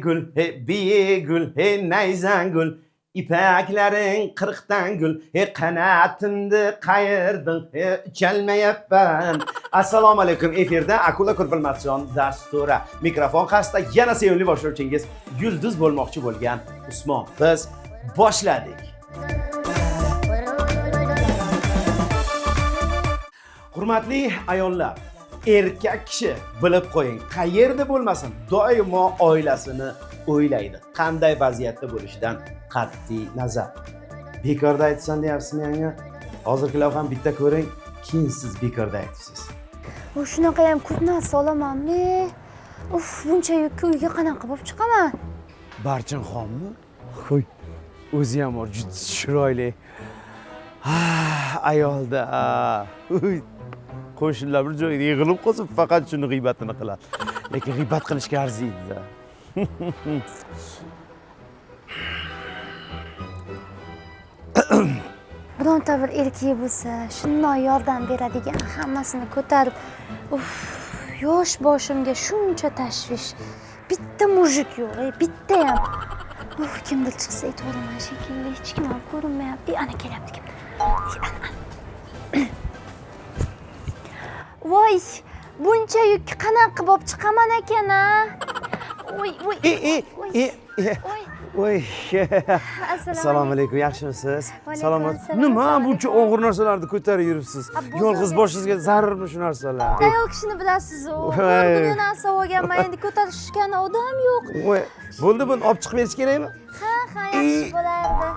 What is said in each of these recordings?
gul, biye gul, nayzan gul. İpeklerin kırktan gül, kanatımda kayırdın, çalmayapman. Assalomu alaykum, efirda Akula Ko'rpilmatsion dasturi. Mikrofon qarshida yana sevimli boshlovchingiz yulduz bo'lmoqchi bo'lgan Usmon. Biz boshladik. Hurmatli ayollar, erkak kishi bilib qo'ying, qayerda bo'lmasin, doimo oilasini o'ylaydi. Qanday vaziyatda bo'lishidan qat'iy nazar. Bekorda aytsan deyapsizmi yanga? Hozirgilar ham bitta ko'ring, keyin siz bekorda aytasiz. O shunaqa ham ko'p narsa olamanmi? Uf, buncha yukni uyga qanaqa bo'lib chiqaman? Barchinxonmi? Qo'y. O'zi ham juda chiroyli. Ayolda. Qo'shnilar bir joyda yig'ilib qolsa faqat shuni g'iybatini qiladi. Lekin g'iybat qilishga arziydi. Bironta bir erkak bo'lsa, shunday yordam beradigan, hammasini ko'tarib, yosh boshimga shuncha tashvish. Bitta mujik yo'q, bitta ham. Kimdir chiqsa aytaveraman shekilli, hech kim ham ko'rinmayapti. Ana kelyapti kim? Voy, buncha yukni qanaqa bo'lib chiqaman ekan-a? Voy. Assalomu alaykum, yaxshimisiz? Salomat. Nima buncha og'ir narsalarni ko'tarib yuribsiz? Yolg'iz boshingizga zarurmi shu narsalar? Ayol kishini bilasiz-ku. Buni narsa olganman, endi ko'tarishgan odam yo'q. Voy, bo'ldi, buni olib chiqib berish kerakmi? Ha, yaxshi bo'lardi.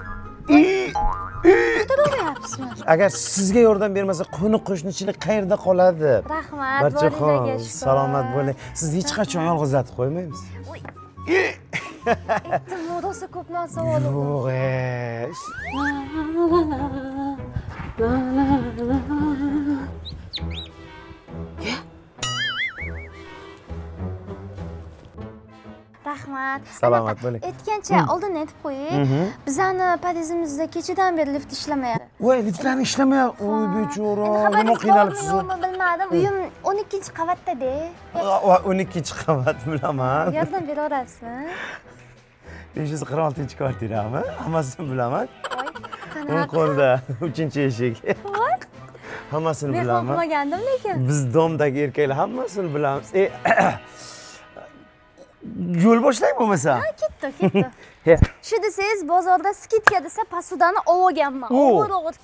Ko'taraverayapsizmi? Agar sizga yordam bermasa, qo'ni-qo'shnichilik qayerda qoladi? Rahmat, Barchaxon, boriga shukr. salomat bo'ling. Sizni hech qachon yolg'izlatib qo'ymaymiz. Aytdim, rosa ko'p narsa olib. Yo'q. Rahmat. Salomat bo'ling. Aytgancha oldin aytib qo'ying. Bizani pod'ezdimizda kechadan beri lift ishlamayapti. Voy, liftlar ishlamayapti. Oy, bechora. Nima qiynalibsiz? Yo'qmi bilmadim. Uyim 12-qavatda-da. 12-qavat bilaman. Yordam bera olasizmi? 546-kvartirami? Hammasini bilaman. Voy, O'ng qo'lda 3-eshik. Voy. Hammasini Men bilaman. qilmagandim lekin. Biz domdagi erkaklar hammasini bilamiz. Yo'l boshlang bo'lmasa. Ha, ketdi. Shu desangiz, bozorda skitka desa, posudani olganman. Og'ir.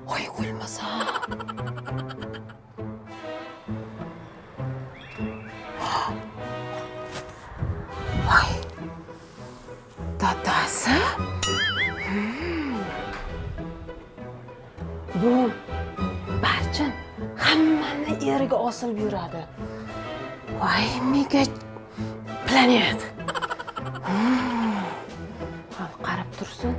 Voy, o'lmasa. Voy. Dadasi? Bu Barchin hammani eriga osilib yuradi. Voy, mega planet. Qarab tursin.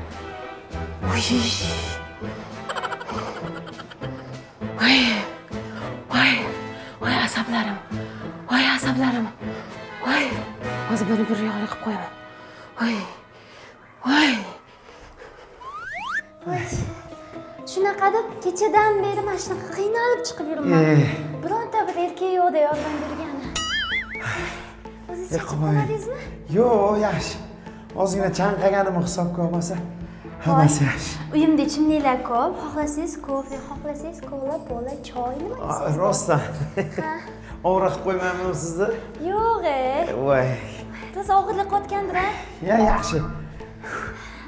Voy, asablarim. Voy, hozir buni bir yo'qlik qilib qo'yaman. Voy. Shunaqa deb kechadan beri mana shunaqa qiynalib chiqib yuraman. Bironta bir erkak yo'qda yordam bergani. O'zingiz chiqmadingizmi? Yo'q, yaxshi. Ozgina chanqaganimni hisobga olmasa, hammasi yaxshi. Uyimda ichimliklar ko'p. Xohlasangiz kofe, xohlasangiz kola, pola, choy, nima deysiz? Rostdan. Ha. Og'riq qo'ymayman sizni? Yo'q. Voy. Rosa og'irlik qotgandir-a? Yaxshi.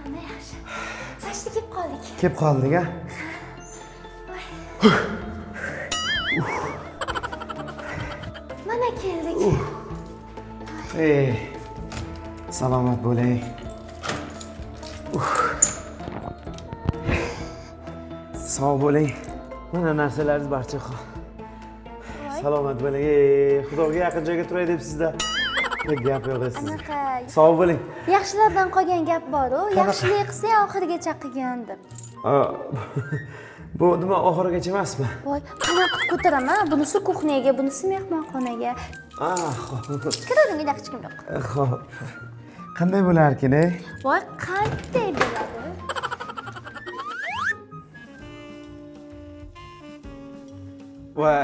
Ana yaxshi. Tashda kelib qoldik. Ha? Mana keldik. Salomat bo'ling. Sog' bo'ling. Mana narsalaringiz Barchaxon. Salomat bo'ling. Xudoga yaqin joyga turay deb sizda gap yo'q sizda. Anaqa. Sog' bo'ling. Yaxshilardan qolgan gap bor-ku. Yaxshilik qilsa oxirigacha qilgan deb. Bu nima oxirigacha emasmi? Voy, qanaqa ko'taraman? Bunisi kuxniyaga, bunisi mehmonxonaga. Xo'p. Kiravering, hech kim yo'q. Xo'p. Qanday bo'larkin, Voy, qanday bo'ladi? Voy,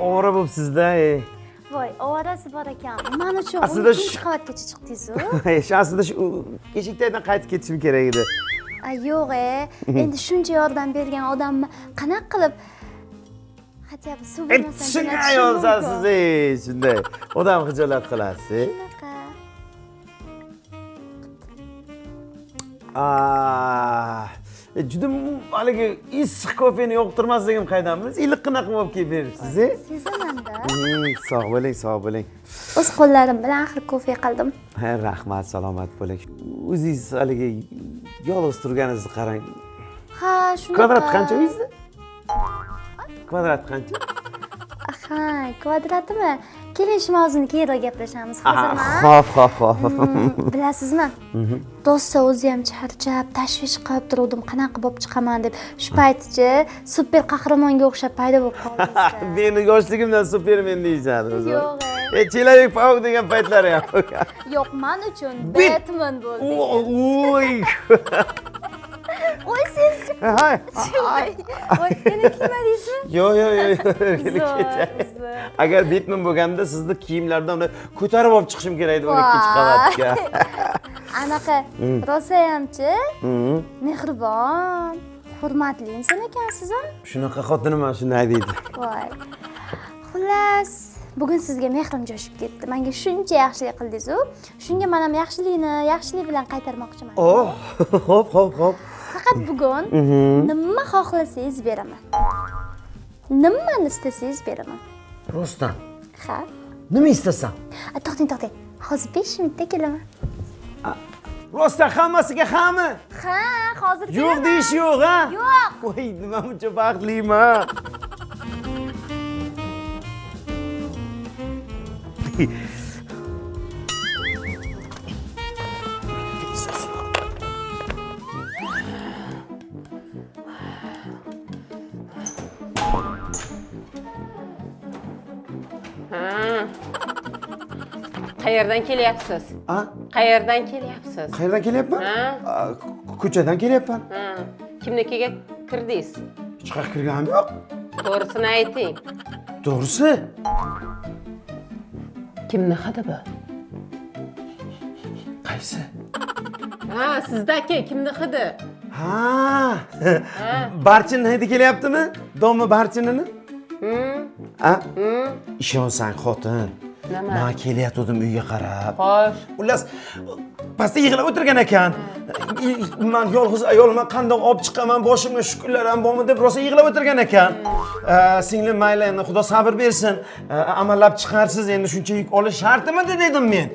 ovora bo'libsiz-da. voy ovorasi bor ekan mana uchun Aslida 12 qavatgacha chiqdingiz-ku. Aslida shu eshikdan qaytib ketishim kerak edi. Yo'q endi shuncha yordam bergan odamni qanaqa qilib хотя бы suv bermasdan Shunday ayolsiz, shunday. Odam xijolat qilasiz. Juda haligi issiq kofeni yoqtirmasligim qaydan bilasiz? Iliqqina qilib olib kelib beribsiz. Sezaman-da. Sog' bo'ling, sog' bo'ling. O'z qo'llarim bilan axir kofe qildim. Ha, rahmat, salomat bo'ling. O'zingiz haligi yolg'iz turganingizni qarang. Ha, shunday. Kvadrat qancha o'zingizda? Kvadrat qancha? Aha, kvadratimi? Keling shu mavzuni keyinroq gaplashamiz. Hozirman. Xo'p. Bilasizmi? Rosa o'zi ham charchab, tashvish qilib turdim, qanaqa bo'lib chiqaman deb. Shu paytchi super qahramonga o'xshab paydo bo'lib qoldi. Meni yoshligimdan Superman deyishadi o'zi. Yo'q. Chelavik Pauk degan paytlari ham. Yo'q, men uchun Batman bo'ldi. Voy. Qo'y siz. Hay. Voy, yana kiymadingizmi? Yo'q. Agar Batman bo'lganda sizni kiyimlardan uni ko'tarib olib chiqishim kerak edi 12 qavatga. Anaqa rosayamchi, mehribon, hurmatli inson ekansiz a? Shunaqa xotinim ham shunday deydi. Voy. Xullas, bugun sizga mehrim jo'shib ketdi. Menga shuncha yaxshilik qildingiz-ku, shunga men ham yaxshilik bilan qaytarmoqchiman. Xo'p. Faqat bugun nima xohlasangiz beraman. Nimani istasangiz beraman. Rostdan. Ha? Nima istasan? To'xtang. Hozir 5 minutda kelaman. Rostdan hammasiga hammi? Ha, hozir kelaman. Yo'q deyish yo'q, ha? Yo'q. Voy, nima buncha baxtliman. Qayerdan kelyapsiz? Qayerdan kelyapsiz? Qayerdan kelyapman? Ko'chadan kelyapman. Kimnikiga kirdingiz? Hech qayerga kirganim yo'q. To'g'risini ayting. To'g'risi? Kimni hidi bu? Qaysi? Sizdaki kimni hidi? Barchin hidi kelyaptimi? Domla Barchinini? Ishonsan xotin. Men kelyatdim uyga qarab. Xo'sh. Xullas, pastda yig'ilib o'tirgan ekan. Men yolg'iz ayolman, qandoq olib chiqaman, boshimga shukurlar ham bormi deb rosa yig'ilib o'tirgan ekan. Singlim mayli, endi Xudo sabr bersin. Amallab chiqarsiz, endi shuncha yuk olish shartimi dedim men.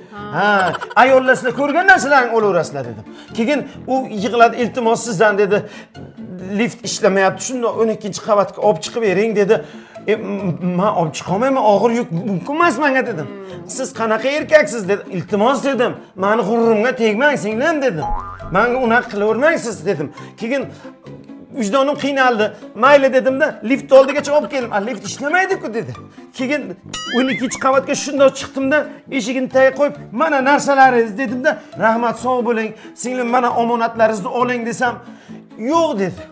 Ayollar sizlar ko'rgan narsalarni olaverasizlar dedim. Keyin u yig'ladi, iltimos sizdan dedi. Lift ishlamayapti, shundoq 12-qavatga olib chiqib bering dedi. Men olib chiqolmayman, og'ir yuk mumkin emas menga dedim. Siz qanaqa erkaksiz dedi. Iltimos dedim. Meni g'ururimga tegmang singlim dedim. Menga unaqa qilavermang siz dedim. Keyin vijdonim qiynaldi. Mayli dedimda, lift oldigacha olib keldim. Lift ishlamaydi-ku dedi. Keyin 12-qavatga shundoq chiqdimda, eshigini tagiga qo'yib, "Mana narsalaringiz" dedimda, "Rahmat, sog' bo'ling. Singlim, mana omonatlaringizni oling" desam, "Yo'q" dedi.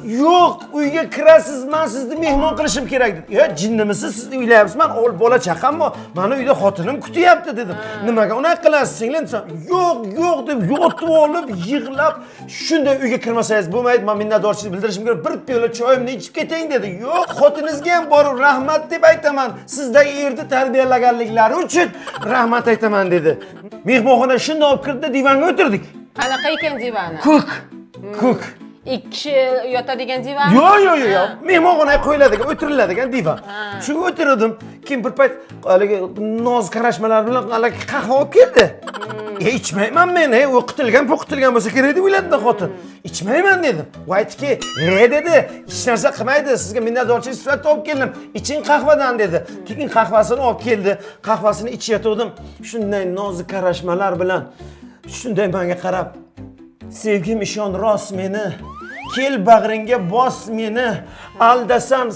Yo'q, uyga kirasiz, men sizni mehmon qilishim kerak dedi. Jinnimisiz, siz uylayapsiz, men o'g'il bola chaqam bor. Meni uyda xotinim kutyapti dedim. Nimaga unaqa qilasiz, singlim desam, yo'q deb yotib olib, yig'lab, shunday uyga kirmasangiz bo'lmaydi, men minnatdorchilik bildirishim kerak, bir piyola choyimni ichib ketang dedi. Yo'q, xotiningizga ham borib rahmat deb aytaman. Sizdagi erni tarbiyalaganliklari uchun rahmat aytaman dedi. Mehmonxona shunday olib kirdi, divanga o'tirdik. Qanaqa ekan divani? Ko'k. 2 kishi yotadigan divan? Yo'q. Mehmonxonaga qo'yiladigan, o'tiriladigan divan. Shunga o'tirdim. Keyin bir payt haligi noz qarashmalar bilan haligi qahva olib keldi. İçmeyman men, o'qitilgan bo'lsa kerak deb o'yladi xotin. İçmeyman dedim. U aytdiki, dedi, hech narsa qilmaydi, sizga minnatdorchilik sifatida olib keldim. İçin qahvadan dedi. Keyin qahvasini olib keldi. Qahvasini ichayotdim. Shunday nozik qarashmalar bilan shunday menga qarab, "Sevgim, ishon rost meni. Kel bag'ringga bos meni. Aldasan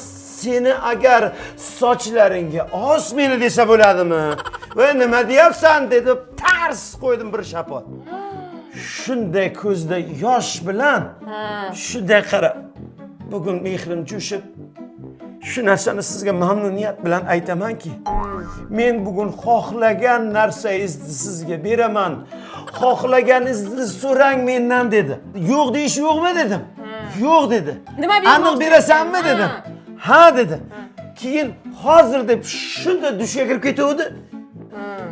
seni agar sochlaringga os meni desa bo'ladimi?" Va nima deyapsan dedi, tars qo'ydim bir shapot. Shunday ko'zda yosh bilan shunday qarab, "Bugun mehrim jo'shib, shu narsani sizga mamnuniyat bilan aytamanki, men bugun xohlagan narsangizni sizga beraman. Xohlaganingizni so'rang mendan dedi. Yo'q deyish yo'qmi dedim. Yo'q dedi. Nima bermoqchi? Aniq berasanmi dedim. Ha dedi. Keyin hozir deb shunda dushga kirib ketuvdi.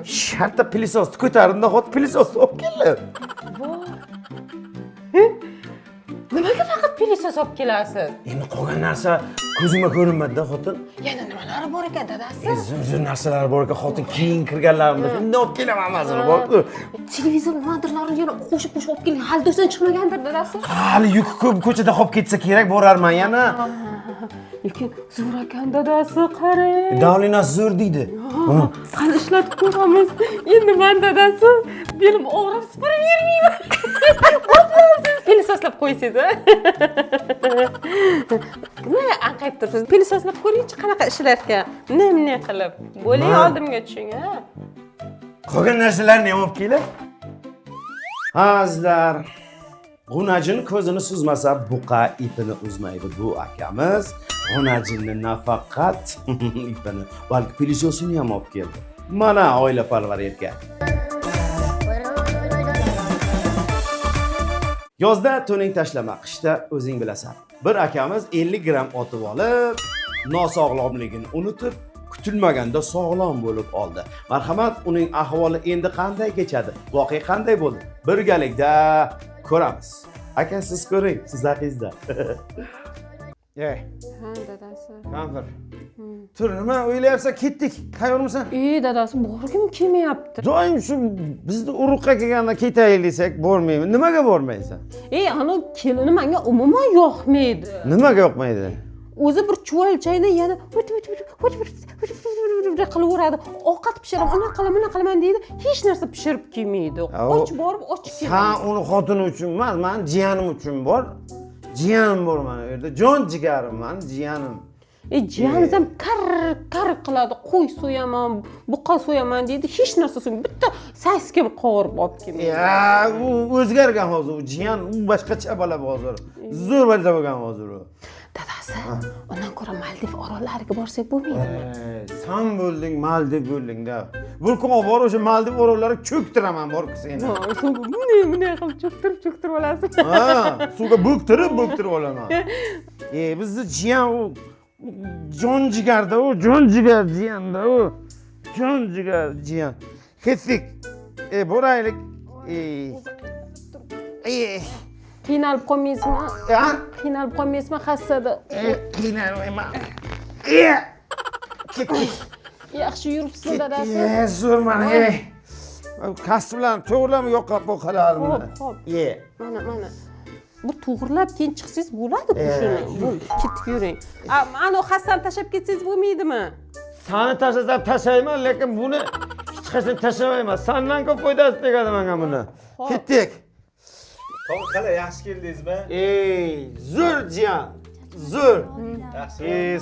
Shartta pilisosni ko'tarimda hozir pilisosni olib keldi. Nimaga faqat pilisos olib kelasiz? Endi qolgan narsa ko'zimga ko'rinmadi-da xotin. Yana nimalari bor ekan dadasi? Uzun narsalar bor ekan, xotin keyin kirganlarimda shunda olib kelaman hammasini bor. Televizor nimadirlarni yana qo'shib olib keling. Hali do'stan chiqmagandir dadasi. Hali yuk ko'p ko'chada qolib ketsa kerak borarman yana. Lekin zo'r ekan dadasi, qarang. Davlina zo'r deydi. Qani ishlatib ko'ramiz. Endi men dadasi belim og'rib supurib yurmayman. Siz pilisoslab qo'ysiz, a? Nima anqayib tursiz? Pilisoslab ko'ringchi qanaqa ishlar ekan. Nimni qilib. Bo'ling oldimga tushing, ha? Qolgan narsalarni ham olib kelay. Azizlar, G'unajin ko'zini suzmasa buqa ipini uzmaydi bu akamiz. G'unajinni nafaqat ipini, balki pilisosini ham olib keldi. Mana oilaparvar erkak. Yozda to'ning tashlama, qishda o'zing bilasan. Bir akamiz 50 gram otib olib, nosog'lomligini unutib, kutilmaganda sog'lom bo'lib oldi. Marhamat, uning ahvoli endi qanday kechadi? Voqea qanday bo'ldi? Birgalikda ko'ramiz. Aka, siz ko'ring, siz haqingizda. Ha, dadasi. Kampir. Tur, nima o'ylayapsan? Ketdik. Tayyormisan? Dadasi borgim kelmayapti. Doim shu bizni uruqqa kelganda ketaylik desak bormayman. Nimaga bormaysan? Ana kelini menga umuman yoqmaydi. Nimaga yoqmaydi? O'zi bir chuvalchayni yana qilaveradi. Ovqat pishiraman, uni qilaman deydi. Hech narsa pishirib kelmaydi. Och borib ochib keladi. Sen uni xotini uchun emas, men jiyanim uchun bor. Jiyanim bor mana bu yerda. Jon jigarim men, jiyanim. Jiyaningiz ham kar qiladi. Qo'y so'yaman, buqa so'yaman deydi. Hech narsa so'ymaydi. Bitta saskam qovurib olib kelmaydi. Ya, u o'zgargan hozir. U jiyan, u boshqacha bola hozir. Zo'r bola bo'lgan hozir u. Dadasi, undan ko'ra Maldiv orollariga borsak bo'lmaydimi? Sen bo'lding, Maldiv bo'lding-da. Vulqon bor, o'sha Maldiv orollariga cho'ktiraman bor seni. Bunday qilib cho'ktirib olasiz. Ha, suvga bo'ktirib olaman. Bizni jiyan u jon jigarda, u jon jigar jiyanda u. Jon jigar jiyan. Ketdik. Boraylik. Qiynalib qolmaysizmi? Qiynalib qolmaysizmi hassada? Qiynalmayman. Ketdik. Yaxshi yuribsiz dadasi. Zo'r mana. Kasb bilan to'g'rilami yo'qqa bo'qalarimni. Xo'p. Mana. Bu to'g'rilab keyin chiqsangiz bo'ladi-ku shuni. Ketib yuring. Ana Hassan tashab ketsangiz bo'lmaydimi? Seni tashlasam tashlayman, lekin buni hech qachon tashlamayman. Sendan ko'p foydasi tegadi menga buni. Ketdik. Qala, yaxshi keldingizmi? Zo'r jiyan. Zo'r.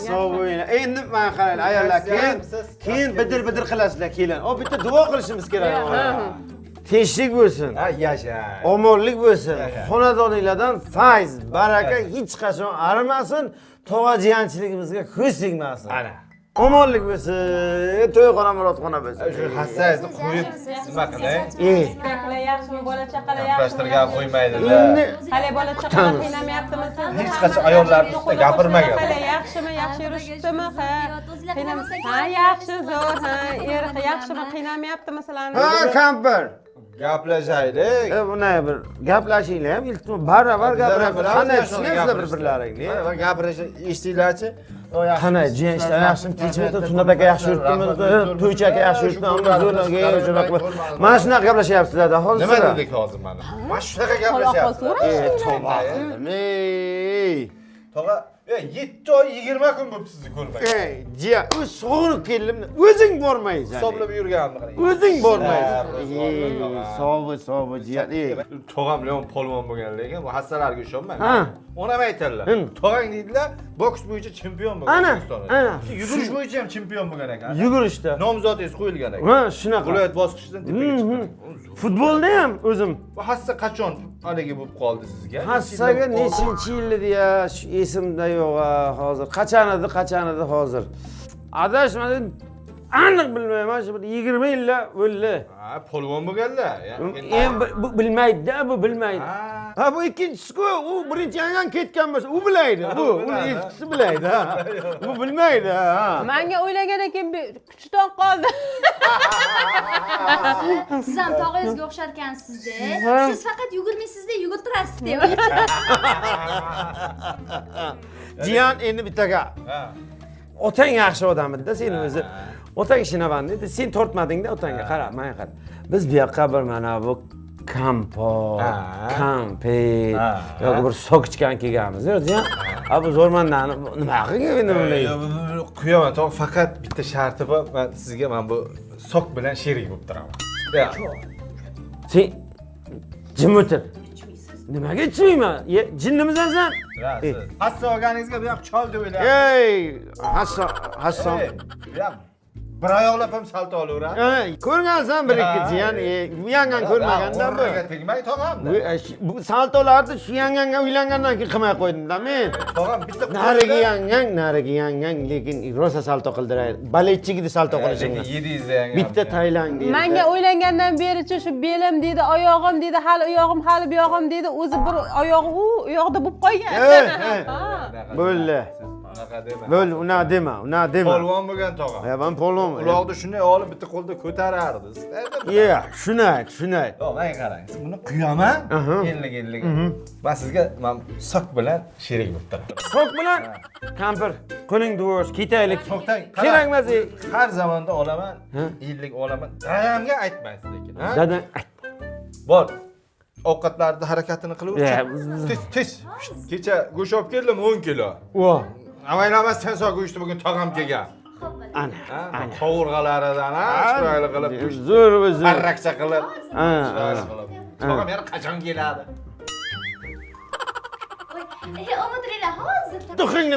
Sog' bo'linglar. Endi men qarang, ayollar, keyin bidir qilasizlar, kelin. Bitta duo qilishimiz kerak. Tinchlik bo'lsin. Yasha. Omonlik bo'lsin. Xonadoninglardan fayz, baraka hech qachon arimasin. Tog'a jiyanchiligimizga ko'z tegmasin. Ana. Omonlik bo'lsin. To'yxona murodxona bo'lsin. Shu hassangizni qo'yib nima qiling? Qala yaxshimi bola chaqala yaxshimi? Gaplashtirgan qo'ymaydilar. Hali bola chaqala qiynamayaptimi siz? Hech qachon ayollarning ustida gapirmagan. Qala yaxshimi? Yaxshi yurishibdimi? Ha, yaxshi, zo'r. Ha, yaxshimi? Qiynamayaptimi sizlarni? Ha, kampir. Gaplashaylik. Buni bir gaplashinglar ham iltimos baravar gapiramiz. Qanday tushunasizlar bir-birlaringni? Mana gapirishni eshitdinglarchi? Qanday jiyan ishlar yaxshimi? Tinchlikmi? Tunab aka yaxshi yuribdimi? To'ychi aka yaxshi yuribdimi? Zo'rlarga mana shunaqa gaplashyapsizlar-da hozir. Nima dedik hozir mana? Mana shunaqa gaplashyapsiz. Tog'a, 7 oy 20 kun bo'libdi sizni ko'rmagan. Jiya, o'z sog'inib keldim. O'zing bormaysan. Hisoblab yurganimni qarang. O'zing bormaysan. Sog' jiya. Tog'am bilan polvon bo'lgan lekin bu hassalarga ishonmayman. Onam aytadilar. Tog'ang deydilar, boks bo'yicha chempion bo'lgan O'zbekistonda. Yugurish bo'yicha ham chempion bo'lgan ekan. Yugurishda. Nomzodingiz qo'yilgan ekan. Ha, shunaqa. Viloyat bosqichidan tepaga chiqqan. Futbolda ham o'zim. Bu hassa qachon haligi bo'lib qoldi sizga? Hassaga nechinchi yil edi ya, shu esimda yo'q hozir. Qachon edi hozir. Adashmadim. Aniq bilmayman, shu 20 yillar bo'ldi. Ha, polvon bo'lganlar. Bu bilmaydi, bu bilmaydi. Ha, bu ikkinchisi-ku, u birinchi yangan ketgan bo'lsa, u bilaydi. Bu uni eskisi bilaydi. Bu bilmaydi. Menga o'ylagandan keyin kuchdan qoldi. Siz ham tog'angizga o'xshar ekansiz-da. Siz faqat yugurmaysizda, yugurtirasiz-da. Jiyan endi bitta gap. Otang yaxshi odam edi-da seni o'zi. Otang ishinaban edi. Sen tortmading-da otangga. Qara, menga qara. Biz bu yoqqa bir mana bu kompot, kampet yoki bir sok ichgan kelganmiz. Jiyan. Ha bu zo'rmandani nima qilgan endi bunday? Quyaman, to'g'ri, faqat bitta sharti bor. Men sizga men bu sok bilan sherik bo'lib turaman. Sen jim o'tir. Nimaga ichmayman? Jinnimisan sen? Hassa olganingizga bu yoq chol deb o'ylayapman. Ey, Hassan. Bu yoq bir oyoqlab ham salto olaveradi. Ko'rgansan bir ikki jiyan, bu yangan ko'rmagandan bu. Tegmay tog'amda. Bu saltolarni shu yanganga uylangandan keyin qilmay qo'ydim-da men. Tog'am bitta Nariga yangan, lekin rosa salto qildiraydi. Baletchigida salto qilishingni. 700 yangan. Bitta Tailand deydi. Menga o'ylangandan berichi shu belim deydi, oyog'im deydi, hali oyog'im, hali bu yog'im deydi, o'zi bir oyog'i u yoqda bo'lib qolgan. Bo'ldi. Bo'ldi, una dema. Polvon bo'lgan tog'am. Men polvon. Uloqni shunday olib bitta qo'lda ko'tarardi. Shuni ayt. Yo'q, menga qarang. Siz buni quyaman. Enlik. Men sizga sok bilan sherik bo'lib turaman. Sok bilan kampir, qo'ling duvosh, ketaylik. Sokdan Kerak emas. Har zamonda olaman, yillik olaman. Dadamga aytmaysiz lekin, ha? Dadam ayt. Bor. Ovqatlarda harakatini qilaver. Tez. Kecha go'sht olib keldim 10 kilo. Avaylamas sen so'g go'shtni bugun tog'am kelgan. Ana. Qovurg'alaridan, chiroyli qilib go'sht. Zo'r o'zi. Arrakcha qilib. Tog'am yana qachon keladi? O'tiringlar hozir. Duxingni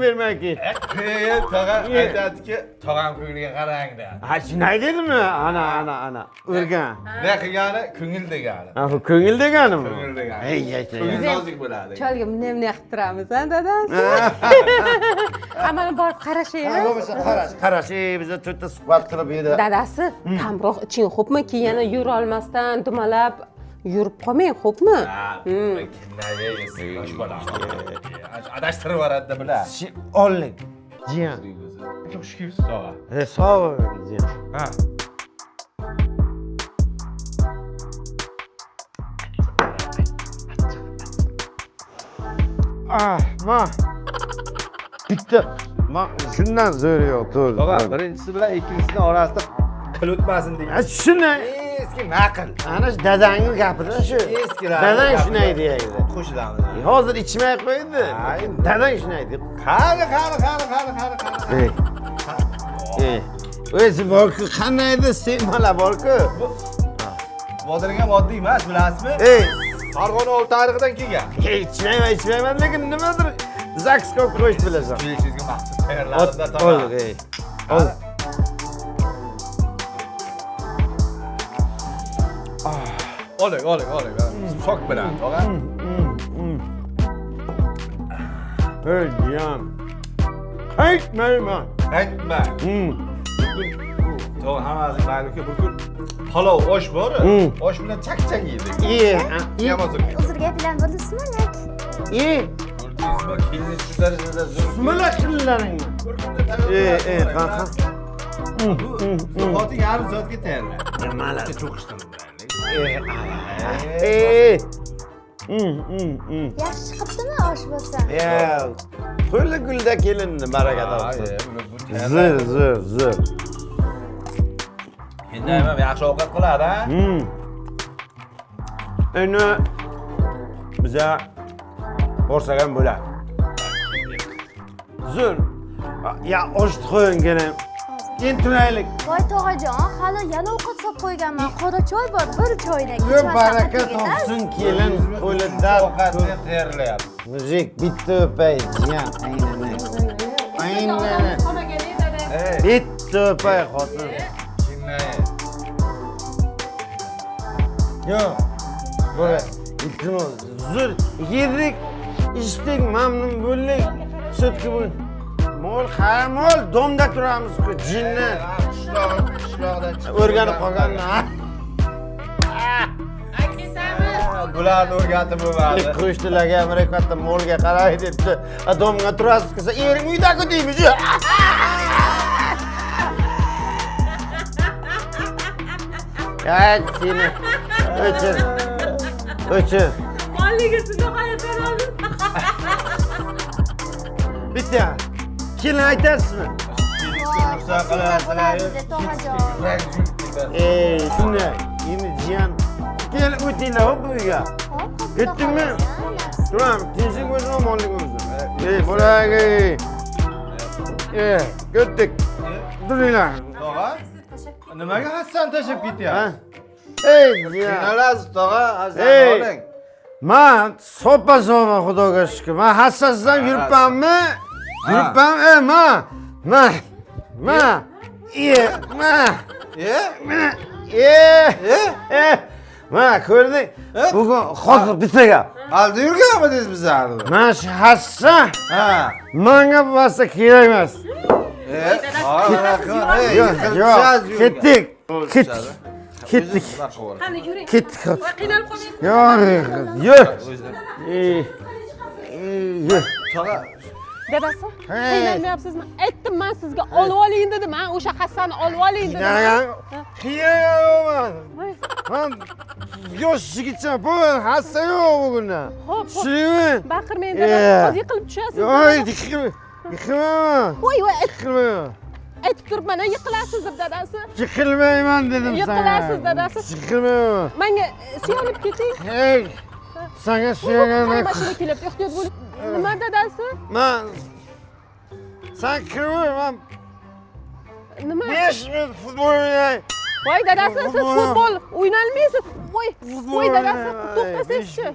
bermay ket. Tog'am aytadiki, tog'am ko'ngliga qarang-da. Ha, shuni aytdingmi? Ana. O'rgan. Ne qilgani? Ko'ngil degani. Ha, bu ko'ngil deganimi? Ko'ngil degani. Ey, Ko'ngil nozik bo'ladi. Cholga bunday qilib turamiz, dadam. Ammo borib qarashay-a. Qarash, biz to'rtta suhbat qilib edi. Dadasi, kamroq iching, xo'pmi? Keyin yana yura olmasdan dumalab yurib qolmang, xo'pmi? Adashtirib yuboradi bular. Ollik. Jiyan. Çok şükür sağ ol. Sağ ol jiyan. Ha. Ma. Bitti. Ma shundan zo'r yo'q, to'g'ri. Baba, birinchisi bilan ikkinchisini orasida qil o'tmasin degan. Shuni Eski naql. ana shu dadangning gapida shu. Dadang shunday deydi. Qo'shilamiz. Hozir ichmay qo'ydi. Dadang shunday deydi. Qani. O'zi borku qandaydi sen mana borku. Vodilgan oddiy emas, bilasizmi? Farg'ona ol tarixidan kelgan. İçmeyman lekin nimadir zaks ko'p qo'yish bilasan. Sizga maxsus tayyorlarimda topadi. Ol. Oling. Sok bilan, tog'a. Ey jiyan. Aytmayman. Aytma. Tog'a hammasi mayli-ku, bir kun palov osh bor. Osh bilan chak-chak yedik. Yamazlik. Uzr gaplar bo'ldingizmi, yak? Ko'rdingizmi? Kelin shu darajada zo'r. Nima qillaringni? Qanaqa? Soati yarim soatga tayyorlan. Nimalar? Çok ishtanim. Yaxshi chiqibdimi osh bo'lsa? Qo'li gulda kelinni baraka topsin. Zo'r. Endi ham yaxshi ovqat qiladi, ha? Endi biza borsak ham bo'ladi. Zo'r. Ya osh qo'yingina. Turaylik. Voy tog'ajon, hali yana ovqat solib qo'yganman. Qora choy bor, bir choydan Baraka topsin kelin qo'lida Ovqatni tayyorlayapti. Mujik bitta o'pay jiyan. Aynan. Bitta o'pay xotin. Yo'q. Bo'ladi. Iltimos, zur yedik, ichdik, mamnun bo'ldik. Sutki bu. Mol, mol domda turamiz-ku, jinni. Qishloqdan O'rganib qolganlar. bularni o'rgatib bo'lmadi. Qo'shnilarga Amerikada molga qaray debdi. Domga turasiz desa, ering uyda-ku deymiz. Ayt seni. O'chir. Molligisini hayotdan oldim. Bitta. Kelin aytasizmi? Shunday. Endi jiyan kel o'tinglar bu uyga. Ketdingmi? Turam, tinchlik bo'lsin, omonlik bo'lsin. Bo'lagi. Ketdik. Turinglar. Tog'a, nimaga Hassan tashib ketyapti? Jiyan. Nolasiz tog'a, Hassan Ey. oling. Men sopa xudoga shukr. Men hassasdan yuribmanmi? Yuribman, men. Mana ko'rding? Bugun hozir bitta gap. Aldi yurganmidingiz bizlarni? Mana shu Hassan Ha. menga bo'lsa kerak emas. Yo'q, ketdik. Qani yuring. Ketdik. Qiynalib qolmaysiz. Yur. Yur. Tog'a, Dadasi, qiynalmayapsizmi? Aytdim men sizga olib oling dedim. Men o'sha Hassanni olib oling dedim. Qiynalgan. Men yosh yigitman. Bu Hassan yo'q bugundan. Xo'p, Tushundingmi? baqirmang dadasi. Hozir yiqilib tushasiz. Yiqilma. Voy, Yiqilma. aytib turibman, yiqilasiz deb dadasi. Yiqilmayman dedim sana. Yiqilasiz dadasi. Yiqilmayman. Menga suyanib keting. Hey. Sana suyangan. Mashina kelyapti, ehtiyot bo'ling. Nima dadasi? Men sen kirma, men Nima? 5 minut futbol o'ynay. Voy dadasi, siz futbol o'ynolmaysiz. Voy dadasi, to'xtasangchi.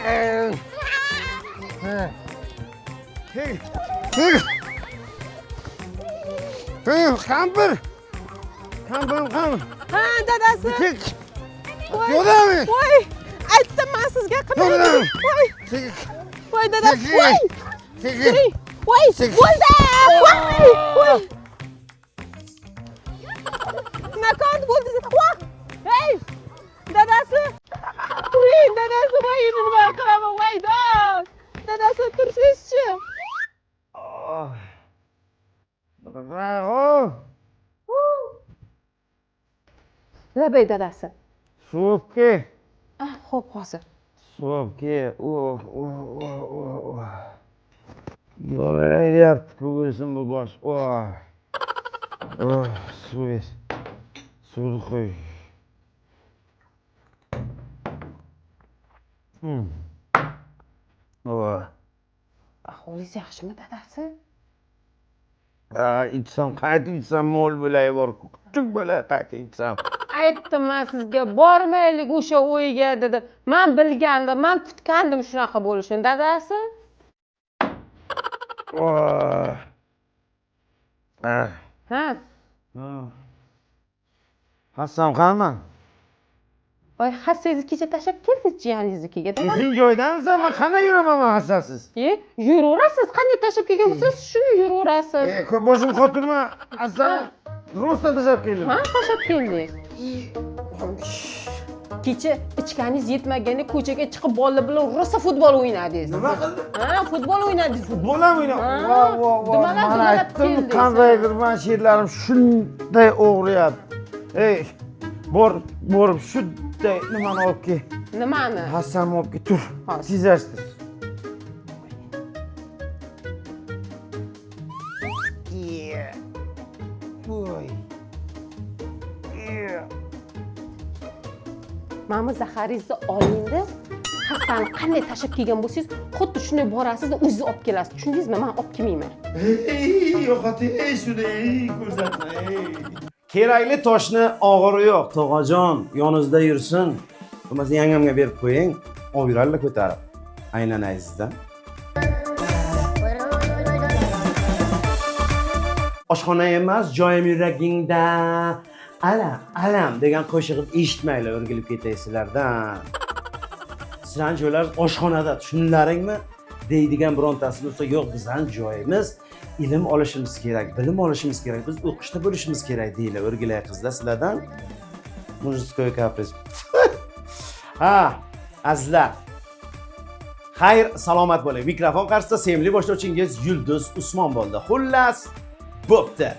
Hey. Kampir. Ha, dadasi. Yo'dami? Voy, aytdim men sizga qilmayman. Voy dadasi. Voy. Turing. Voy, bo'ldi. Voy. Nakot bo'ldi. Voy. Hey. Dadasi. Turing, dadasi, voy, nima qilaman, voy, dadasi, tursizchi. Labay dadasi. Suvibki. Xo'p, hozir. Suvibki. Yo'layapti, ko'rsin bu bosh. Suv. Suvni qo'y. Ahvolingiz yaxshimi, dadasi? İçsam, qayta içsam mol bo'lay bor. Kuchuk bo'lay qayta içsam. Aytdim men sizga, bormaylik o'sha o'yga dedim. Men bilgandim, men kutgandim shunaqa bo'lishini, dadasi. Ha. Hassam qanman? Voy, hassangizni kecha tashlab kelsiz jiyaningiznikiga, dadasi. Sizning joydansiz, men qanday yuraman hassassiz? Yuraverasiz, qanday tashlab kelgan bo'lsangiz, shuni yuraverasiz. Boshim qotirma. Hassan ro'sta tashlab keldim. Ha, tashlab keldik. Kecha ichganingiz yetmaganda ko'chaga chiqib bolalar bilan rosa futbol o'ynadingiz. Nima qildi? Ha, futbol o'ynadingiz. Futbol ham o'ynab. Dumalab Men aytdim, qandaydir men she'rlarim shunday o'g'riyapti. Ey, borib shunday nimani olib kel. Nimani? Hassan olib kel, tur. Tezlashtir. Mana zaharingizni olingda, Hassanni qanday tashlab kelgan bo'lsangiz, xuddi shunday borasiz va o'zingiz olib kelasiz. Tushundingizmi? Men olib kelmayman. Yo'qoting, shuni ko'rsatma. Kerakli toshni og'iri yo'q, tog'ajon, yoningizda yursin. Bo'lmasa yangamga berib qo'ying, olib yurarlar ko'tarib. Aylanaysizdan. oshxona emas, joyim yuragingda. Alam, alam degan qo'shig'im eshitmaylar, o'rgilib ketaysizlardan. Sizlarning joylaringiz oshxonada, tushunlaringmi? Deydigan birontasi bo'lsa, yo'q, bizning joyimiz ilm olishimiz kerak, bilim olishimiz kerak, biz o'qishda bo'lishimiz kerak deylar, o'rgilay qizlar sizlardan. Mujskoy kapris. Ha, azizlar. Xayr, salomat bo'ling. Mikrofon qarshisida sevimli boshlovchingiz Yulduz Usmon bo'ldi. Xullas, bo'pti.